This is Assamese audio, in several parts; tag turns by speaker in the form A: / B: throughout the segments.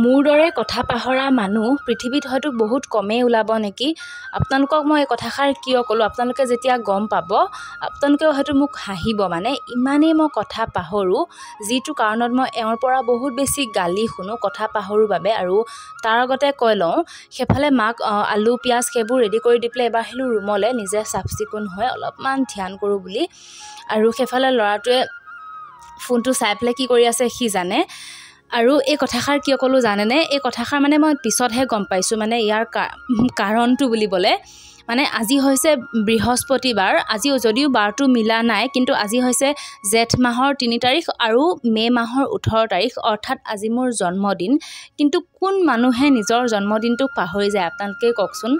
A: মোৰ দৰে কথা পাহৰা মানুহ পৃথিৱীত হয়তো বহুত কমেই ওলাব নেকি। আপোনালোকক মই এই কথাষাৰ কিয় ক'লোঁ, আপোনালোকে যেতিয়া গম পাব আপোনালোকেও হয়তো মোক হাঁহিব। মানে ইমানেই মই কথা পাহৰোঁ, যিটো কাৰণত মই এওঁৰ পৰা বহুত বেছি গালি শুনো কথা পাহৰোঁ বাবে। আৰু তাৰ আগতে কৈ লওঁ, সেইফালে মাক আলু পিঁয়াজ সেইবোৰ ৰেডি কৰি দি পেলাই এবাৰ আহিলোঁ ৰুমলৈ, নিজে চাফ চিকুণ হৈ অলপমান ধ্যান কৰোঁ বুলি। আৰু সেইফালে ল'ৰাটোৱে ফোনটো চাই পেলাই কি কৰি আছে সি জানে। আৰু এই কথাষাৰ কিয় ক'লোঁ জানেনে, এই কথাষাৰ মানে মই পিছতহে গম পাইছোঁ, মানে ইয়াৰ কাৰণটো বুলিবলৈ। মানে আজি হৈছে বৃহস্পতিবাৰ, আজি যদিও বাৰটো মিলা নাই, কিন্তু আজি হৈছে জেঠ মাহৰ 3 তাৰিখ আৰু মে' মাহৰ 18 তাৰিখ, অৰ্থাৎ আজি মোৰ জন্মদিন। কিন্তু কোন মানুহে নিজৰ জন্মদিনটোক পাহৰি যায় আপোনালোকে কওকচোন।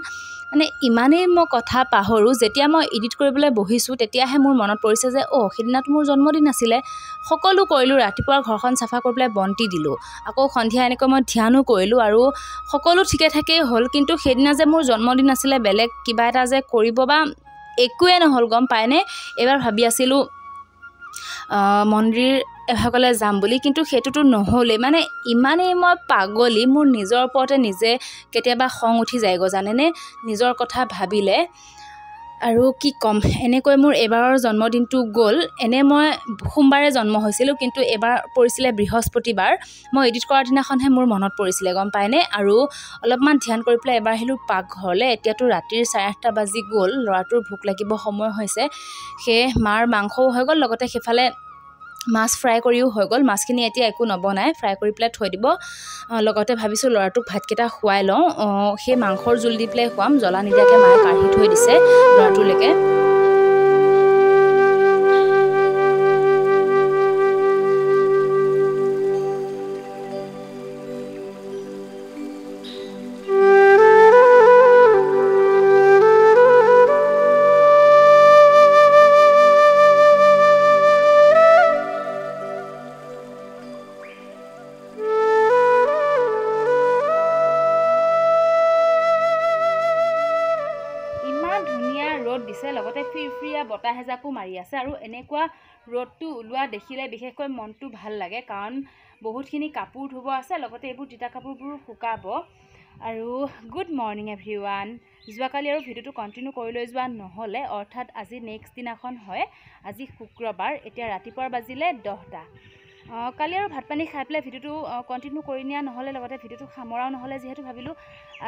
A: মানে ইমানেই মই কথা পাহৰোঁ, যেতিয়া মই এডিট কৰিবলৈ বহিছোঁ তেতিয়াহে মোৰ মনত পৰিছে যে সেইদিনাটো মোৰ জন্মদিন আছিলে। সকলো কৰিলোঁ, ৰাতিপুৱা ঘৰখন চাফা কৰি পেলাই বন্তি দিলোঁ, আকৌ সন্ধিয়া এনেকৈ মই ধ্যানো কৰিলোঁ আৰু সকলো ঠিকে ঠাকেই হ'ল। কিন্তু সেইদিনা যে মোৰ জন্মদিন আছিলে, বেলেগ কিবা এটা যে কৰিব বা একোৱে নহ'ল গম পায়নে। এইবাৰ ভাবি আছিলোঁ মন্দিৰ এভাগলৈ যাম বুলি, কিন্তু সেইটোতো নহ'লেই। মানে ইমানেই মই পাগলী, মোৰ নিজৰ ওপৰতে নিজে কেতিয়াবা খং উঠি যায়গৈ জানেনে নিজৰ কথা ভাবিলে। আৰু কি ক'ম, এনেকৈ মোৰ এইবাৰৰ জন্মদিনটো গ'ল। এনে মই সোমবাৰে জন্ম হৈছিলোঁ, কিন্তু এইবাৰ পৰিছিলে বৃহস্পতিবাৰ। মই এডিট কৰাৰ দিনাখনহে মোৰ মনত পৰিছিলে গম পায়নে। আৰু অলপমান ধ্যান কৰি পেলাই এবাৰ আহিলোঁ পাকঘৰলৈ। এতিয়াতো ৰাতিৰ 8:30 বাজি গ'ল, ল'ৰাটোৰ ভোক লাগিব সময় হৈছে। সেয়ে মাৰ মাংসও হৈ গ'ল, লগতে সেইফালে মাছ ফ্ৰাই কৰিও হৈ গ'ল। মাছখিনি এতিয়া একো নবনাই, ফ্ৰাই কৰি পেলাই থৈ দিব। লগতে ভাবিছোঁ ল'ৰাটোক ভাতকেইটা খুৱাই লওঁ, সেই মাংসৰ জোল দি পেলাই খুৱাম, জ্বলা নিদিয়াকৈ মায়ে কাঢ়ি থৈ দিছে ল'ৰাটোলৈকে। দিছে, লগতে ফিৰফিৰীয়া বতাহ এজাকো মাৰি আছে। আৰু এনেকুৱা ৰ'দটো ওলোৱা দেখিলে বিশেষকৈ মনটো ভাল লাগে, কাৰণ বহুতখিনি কাপোৰ ধুব আছে, লগতে এইবোৰ তিতা কাপোৰবোৰ শুকাব। আৰু গুড মৰ্ণিং এভৰিৱান। যোৱাকালি আৰু ভিডিঅ'টো কণ্টিনিউ কৰি লৈ যোৱা নহ'লে, অৰ্থাৎ আজি নেক্সট দিনাখন হয়। আজি শুক্ৰবাৰ, এতিয়া ৰাতিপুৱাৰ বাজিলে 10টা। কালি আৰু ভাত পানী খাই পেলাই ভিডিঅ'টো কণ্টিনিউ কৰি নিয়া নহ'লে, লগতে ভিডিঅ'টো সামৰাও নহ'লে, যিহেতু ভাবিলোঁ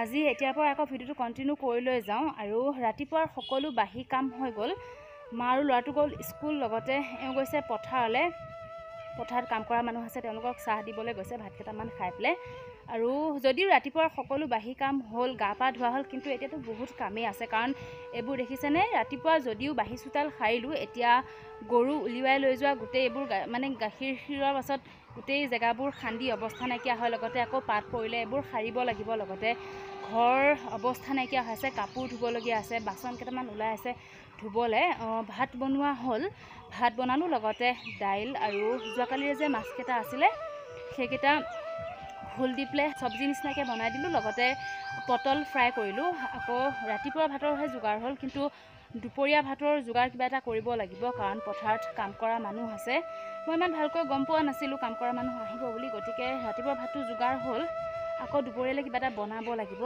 A: আজি এতিয়াৰ পৰা আকৌ ভিডিঅ'টো কণ্টিনিউ কৰি লৈ যাওঁ। আৰু ৰাতিপুৱাৰ সকলো বাহী কাম হৈ গ'ল। মা আৰু ল'ৰাটো গ'ল স্কুল, লগতে এওঁ গৈছে পথাৰলৈ। পথাৰত কাম কৰা মানুহ আছে, তেওঁলোকক চাহ দিবলৈ গৈছে ভাত কেইটামান খাই পেলাই। আৰু যদিও ৰাতিপুৱাৰ সকলো বাহী কাম হ'ল, গা পা ধোৱা হ'ল, কিন্তু এতিয়াতো বহুত কামেই আছে। কাৰণ এইবোৰ দেখিছেনে, ৰাতিপুৱা যদিও বাহী চোতাল সাৰিলোঁ, এতিয়া গৰু উলিওৱাই লৈ যোৱা গোটেই এইবোৰ মানে গাখীৰ খিৰোৱাৰ পাছত গোটেই জেগাবোৰ খান্দি অৱস্থা নাইকিয়া হয়, লগতে আকৌ পাত পৰিলে এইবোৰ সাৰিব লাগিব। লগতে ঘৰ অৱস্থা নাইকিয়া হৈ আছে, কাপোৰ ধুবলগীয়া আছে, বাচন কেইটামান ওলাই আছে ধুবলৈ। ভাত বনোৱা হ'ল, ভাত বনালোঁ, লগতে দাইল আৰু যোৱাকালিৰে যে মাছকেইটা আছিলে সেইকেইটা ঘোল দি পেলাই চব্জি নিচিনাকৈ বনাই দিলোঁ, লগতে পটল ফ্ৰাই কৰিলোঁ। আকৌ ৰাতিপুৱা ভাতৰহে যোগাৰ হ'ল, কিন্তু দুপৰীয়া ভাতৰ যোগাৰ কিবা এটা কৰিব লাগিব, কাৰণ পথাৰত কাম কৰা মানুহ আছে। মই ইমান ভালকৈ গম পোৱা নাছিলোঁ কাম কৰা মানুহ আহিব বুলি, গতিকে ৰাতিপুৱা ভাতটো যোগাৰ হ'ল, আকৌ দুপৰীয়ালৈ কিবা এটা বনাব লাগিব।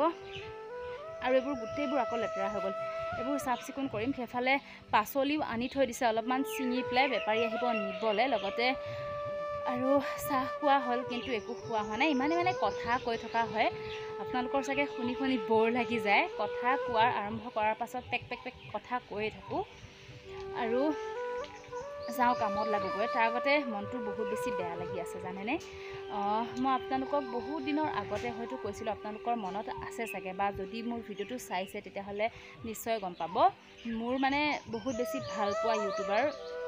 A: আৰু এইবোৰ গোটেইবোৰ আকৌ লেতেৰা হৈ গ'ল, এইবোৰ চাফ চিকুণ কৰিম। সেইফালে পাচলিও আনি থৈ দিছে, অলপমান ছিঙি পেলাই বেপাৰী আহিব নিবলৈ। লগতে আৰু চাহ খোৱা হ'ল, কিন্তু একো খোৱা হোৱা নাই। ইমানে মানে কথা কৈ থকা হয়, আপোনালোকৰ চাগে শুনি শুনি ব'ৰ লাগি যায়। কথা কোৱাৰ আৰম্ভ কৰাৰ পাছত পেক পেক পেক কথা কৈয়ে থাকোঁ। আৰু যাওঁ কামত লাগোগৈ, তাৰ আগতে মনটো বহুত বেছি বেয়া লাগি আছে জানেনে। মই আপোনালোকক বহুত দিনৰ আগতে হয়তো কৈছিলোঁ, আপোনালোকৰ মনত আছে চাগে, বা যদি মোৰ ভিডিঅ'টো চাইছে তেতিয়াহ'লে নিশ্চয় গম পাব। মোৰ মানে বহুত বেছি ভাল পোৱা ইউটিউবাৰ,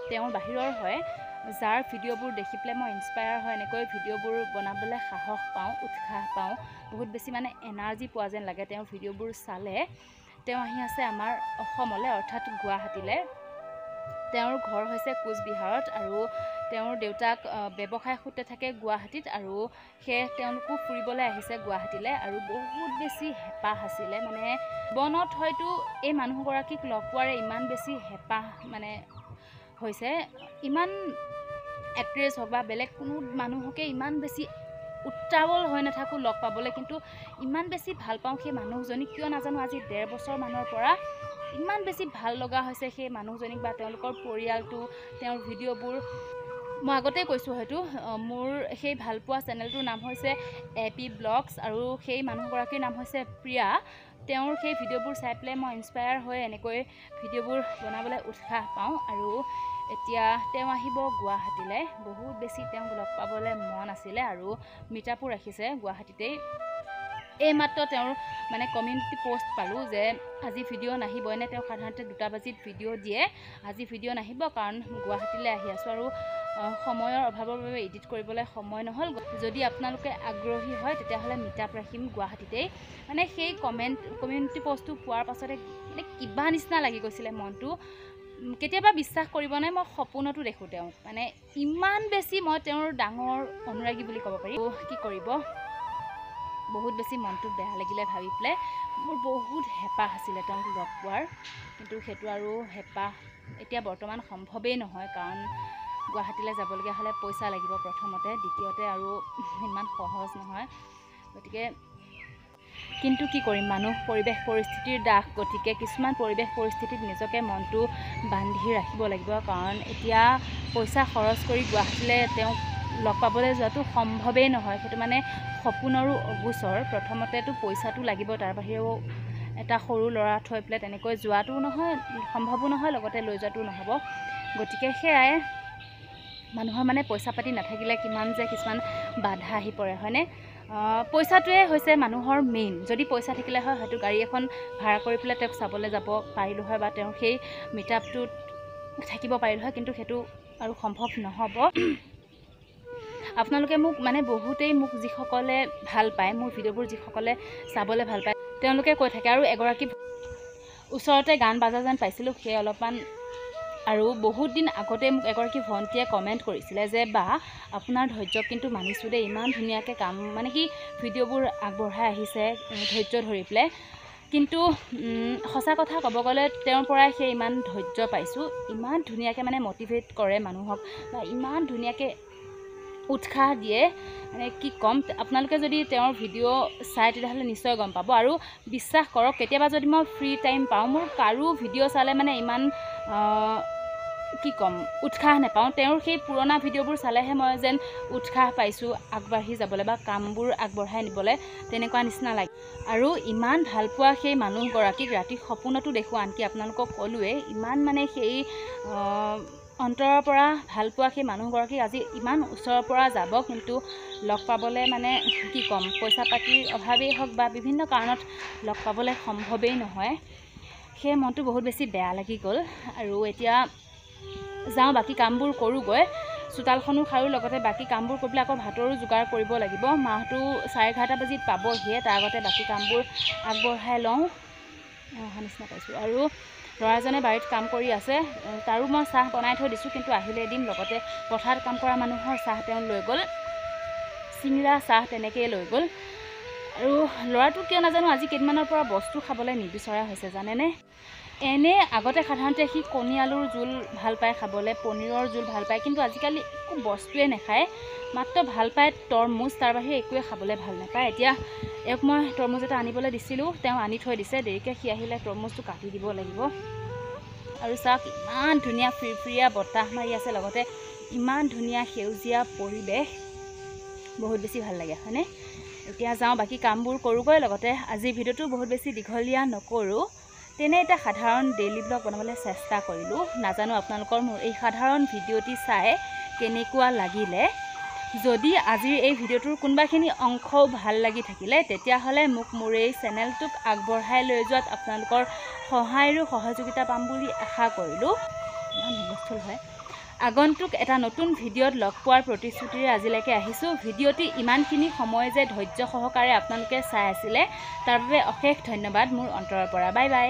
A: তেওঁ বাহিৰৰ হয়, যাৰ ভিডিঅ'বোৰ দেখি পেলাই মই ইনস্পায়াৰ হয়, এনেকৈ ভিডিঅ'বোৰ বনাবলৈ সাহস পাওঁ, উৎসাহ পাওঁ, বহুত বেছি মানে এনাৰ্জি পোৱা যেন লাগে তেওঁৰ ভিডিঅ'বোৰ চালে। তেওঁ আহি আছে আমাৰ অসমলৈ, অৰ্থাৎ গুৱাহাটীলৈ। তেওঁৰ ঘৰ হৈছে কোচবিহাৰত, আৰু তেওঁৰ দেউতাক ব্যৱসায় সূত্ৰে থাকে গুৱাহাটীত, আৰু সেয়ে তেওঁলোকো ফুৰিবলৈ আহিছে গুৱাহাটীলৈ। আৰু বহুত বেছি হেঁপাহ আছিলে, মানে জীৱনত হয়তো এই মানুহগৰাকীক লগ পোৱাৰে ইমান বেছি হেঁপাহ মানে হৈছে। ইমান এক্ট্ৰেছ হওক বা বেলেগ কোনো মানুহকে ইমান বেছি উত্তাৱল হৈ নাথাকোঁ লগ পাবলৈ, কিন্তু ইমান বেছি ভাল পাওঁ সেই মানুহজনীক, কিয় নাজানো আজি 1.5 বছৰ মানৰ পৰা ইমান বেছি ভাল লগা হৈছে সেই মানুহজনীক বা তেওঁলোকৰ পৰিয়ালটো, তেওঁৰ ভিডিঅ'বোৰ। মই আগতে কৈছোঁ হয়তো, মোৰ সেই ভালপোৱা চেনেলটোৰ নাম হৈছে AP ব্লগছ আৰু সেই মানুহগৰাকীৰ নাম হৈছে প্ৰিয়া। তেওঁৰ সেই ভিডিঅ'বোৰ চাই পেলাই মই ইনস্পায়াৰ হৈ এনেকৈ ভিডিঅ'বোৰ বনাবলৈ উৎসাহ পাওঁ। আৰু এতিয়া তেওঁ আহিব গুৱাহাটীলৈ, বহুত বেছি তেওঁক লগ পাবলৈ মন আছিলে আৰু মিটআপো ৰাখিছে গুৱাহাটীতেই। এইমাত্ৰ তেওঁৰ মানে কমিউনিটি পোষ্ট পালোঁ যে আজি ভিডিঅ' নাহিব, এনে তেওঁ সাধাৰণতে 2টা বাজিত ভিডিঅ' দিয়ে, আজি ভিডিঅ' নাহিব কাৰণ গুৱাহাটীলৈ আহি আছোঁ আৰু সময়ৰ অভাৱৰ বাবে এডিট কৰিবলৈ সময় নহ'ল। যদি আপোনালোকে আগ্ৰহী হয় তেতিয়াহ'লে মিটআপ ৰাখিম গুৱাহাটীতেই। মানে সেই কমিউনিটি পোষ্টটো পোৱাৰ পাছতে মানে কিবা নিচিনা লাগি গৈছিলে মনটো। কেতিয়াবা বিশ্বাস কৰিবনে, মই সপোনতো দেখোঁ তেওঁক, মানে ইমান বেছি মই তেওঁৰ ডাঙৰ অনুৰাগী বুলি ক'ব পাৰি। কি কৰিব, বহুত বেছি মনটো বেয়া লাগিলে ভাবি পেলাই। মোৰ বহুত হেঁপাহ আছিলে তেওঁক লগ পোৱাৰ, কিন্তু সেইটো আৰু হেঁপাহ এতিয়া বৰ্তমান সম্ভৱেই নহয়, কাৰণ গুৱাহাটীলৈ যাবলগীয়া হ'লে পইচা লাগিব প্ৰথমতে, দ্বিতীয়তে আৰু ইমান সহজ নহয়। গতিকে কিন্তু কি কৰিম, মানুহ পৰিৱেশ পৰিস্থিতিৰ দাস, গতিকে কিছুমান পৰিৱেশ পৰিস্থিতিত নিজকে মনটো বান্ধি ৰাখিব লাগিব, কাৰণ এতিয়া পইচা খৰচ কৰি গুৱাহাটীলৈ তেওঁক লগ পাবলৈ যোৱাটো সম্ভৱেই নহয়। সেইটো মানে সপোনৰো অগোচৰ। প্ৰথমতেতো পইচাটো লাগিব, তাৰ বাহিৰেও এটা সৰু ল'ৰা থৈ পেলাই তেনেকৈ যোৱাটো নহয়, সম্ভৱো নহয়, লগতে লৈ যোৱাটো নহ'ব। গতিকে সেয়াই, মানুহৰ মানে পইচা পাতি নাথাকিলে কিমান যে কিছুমান বাধা আহি পৰে, হয়নে? পইচাটোৱে হৈছে মানুহৰ মেইন। যদি পইচা থাকিলে হয় হয়তো গাড়ী এখন ভাড়া কৰি পেলাই তেওঁক চাবলৈ যাব পাৰিলোঁ হয় বা তেওঁৰ সেই মিটআপটোত থাকিব পাৰিলোঁ হয়, কিন্তু সেইটো আৰু সম্ভৱ নহ'ব। আপোনালোকে মোক মানে বহুতেই মোক যিসকলে ভাল পায়, মোৰ ভিডিঅ'বোৰ যিসকলে চাবলৈ ভাল পায়, তেওঁলোকে কৈ থাকে। আৰু এগৰাকী ওচৰতে গান বাজা যেন পাইছিলোঁ, সেই অলপমান। আৰু বহুত দিন আগতে মোক এগৰাকী ভণ্টীয়ে কমেণ্ট কৰিছিলে যে বা আপোনাৰ ধৈৰ্য কিন্তু মানিছোঁ দেই, ইমান ধুনীয়াকৈ কাম মানে কি ভিডিঅ'বোৰ আগবঢ়াই আহিছে ধৈৰ্য ধৰি পেলাই। কিন্তু সঁচা কথা ক'ব গ'লে তেওঁৰ পৰাই সেই ইমান ধৈৰ্য পাইছোঁ। ইমান ধুনীয়াকৈ মানে মটিভেট কৰে মানুহক বা ইমান ধুনীয়াকৈ উৎসাহ দিয়ে, মানে কি ক'ম। আপোনালোকে যদি তেওঁৰ ভিডিঅ' চাই তেতিয়াহ'লে নিশ্চয় গম পাব। আৰু বিশ্বাস কৰক, কেতিয়াবা যদি মই ফ্ৰী টাইম পাওঁ, মোৰ কাৰো ভিডিঅ' চালে মানে ইমান কি ক'ম উৎসাহ নাপাওঁ। তেওঁৰ সেই পুৰণা ভিডিঅ'বোৰ চালেহে মই যেন উৎসাহ পাইছোঁ আগবাঢ়ি যাবলৈ বা কামবোৰ আগবঢ়াই নিবলৈ, তেনেকুৱা নিচিনা লাগে। আৰু ইমান ভাল পোৱা সেই মানুহগৰাকীক ৰাতি সপোনতো দেখোঁ, আনকি আপোনালোকক ক'লোৱেই, ইমান মানে সেই অন্তৰৰ পৰা ভাল পোৱা সেই মানুহগৰাকীক আজি ইমান ওচৰৰ পৰা যাব, কিন্তু লগ পাবলৈ মানে কি ক'ম, পইচা পাতিৰ অভাৱেই হওক বা বিভিন্ন কাৰণত লগ পাবলৈ সম্ভৱেই নহয়। সেই মনটো বহুত বেছি বেয়া লাগি গ'ল। আৰু এতিয়া যাওঁ, বাকী কামবোৰ কৰোঁগৈ, চোতালখনো সাৰোঁ, লগতে বাকী কামবোৰ কৰি পেলাই আকৌ ভাতৰো যোগাৰ কৰিব লাগিব। মাহটো 11:30 বাজিত পাবহিয়ে, তাৰ আগতে বাকী কামবোৰ আগবঢ়াই লওঁ। অহা নিচিনা পাইছোঁ। আৰু ল'ৰাজনে বাৰীত কাম কৰি আছে, তাৰো মই চাহ বনাই থৈ দিছোঁ, কিন্তু আহিলে দিম। লগতে পথাৰত কাম কৰা মানুহৰ চাহ তেওঁ লৈ গ'ল, চিঙৰা চাহ তেনেকৈয়ে লৈ গ'ল। আৰু ল'ৰাটো কিয় নাজানো আজি কেইদিনমানৰ পৰা বস্তু খাবলৈ নিবিচৰা হৈছে, জানেনে? এনে আগতে সাধাৰণতে সি কণী আলুৰ জোল ভাল পায় খাবলৈ, পনীৰৰ জোল ভাল পায়, কিন্তু আজিকালি একো বস্তুৱে নাখায়, মাত্ৰ ভাল পায় তৰমুজ, তাৰ বাহিৰে একোৱে খাবলৈ ভাল নাপায়। এতিয়া এওক মই তৰমুজ এটা আনিবলৈ দিছিলোঁ, তেওঁ আনি থৈ দিছে, দেৰিকৈ সি আহিলে তৰমুজটো কাটি দিব লাগিব। আৰু চাওক, ইমান ধুনীয়া ফিৰফিৰীয়া বতাহ মাৰি আছে, লগতে ইমান ধুনীয়া সেউজীয়া পৰিৱেশ, বহুত বেছি ভাল লাগে, হয়নে? এতিয়া যাওঁ, বাকী কামবোৰ কৰোঁগৈ, লগতে আজিৰ ভিডিঅ'টো বহুত বেছি দীঘলীয়া নকৰোঁ, তেনে এটা সাধাৰণ ডেইলি ব্লগ বনাবলৈ চেষ্টা কৰিলোঁ। নাজানো আপোনালোকৰ মোৰ এই সাধাৰণ ভিডিঅ'টি চাই কেনেকুৱা লাগিলে। যদি আজিৰ এই ভিডিঅ'টোৰ কোনোবাখিনি অংশও ভাল লাগি থাকিলে, তেতিয়াহ'লে মোক মোৰ এই চেনেলটোক আগবঢ়াই লৈ যোৱাত আপোনালোকৰ সহায় আৰু সহযোগিতা পাম বুলি আশা কৰিলোঁ। ইমান হুলস্থুল হয়। আগন্তুক এটা নতুন ভিডিঅ'ত লগ পোৱাৰ প্ৰতিশ্ৰুতিৰে আজিলৈকে আহিছোঁ। ভিডিঅ'টি ইমানখিনি সময় যে ধৈৰ্য সহকাৰে আপোনালোকে চাই আছিলে, তাৰ বাবে অশেষ ধন্যবাদ মোৰ অন্তৰৰ পৰা। Bye bye.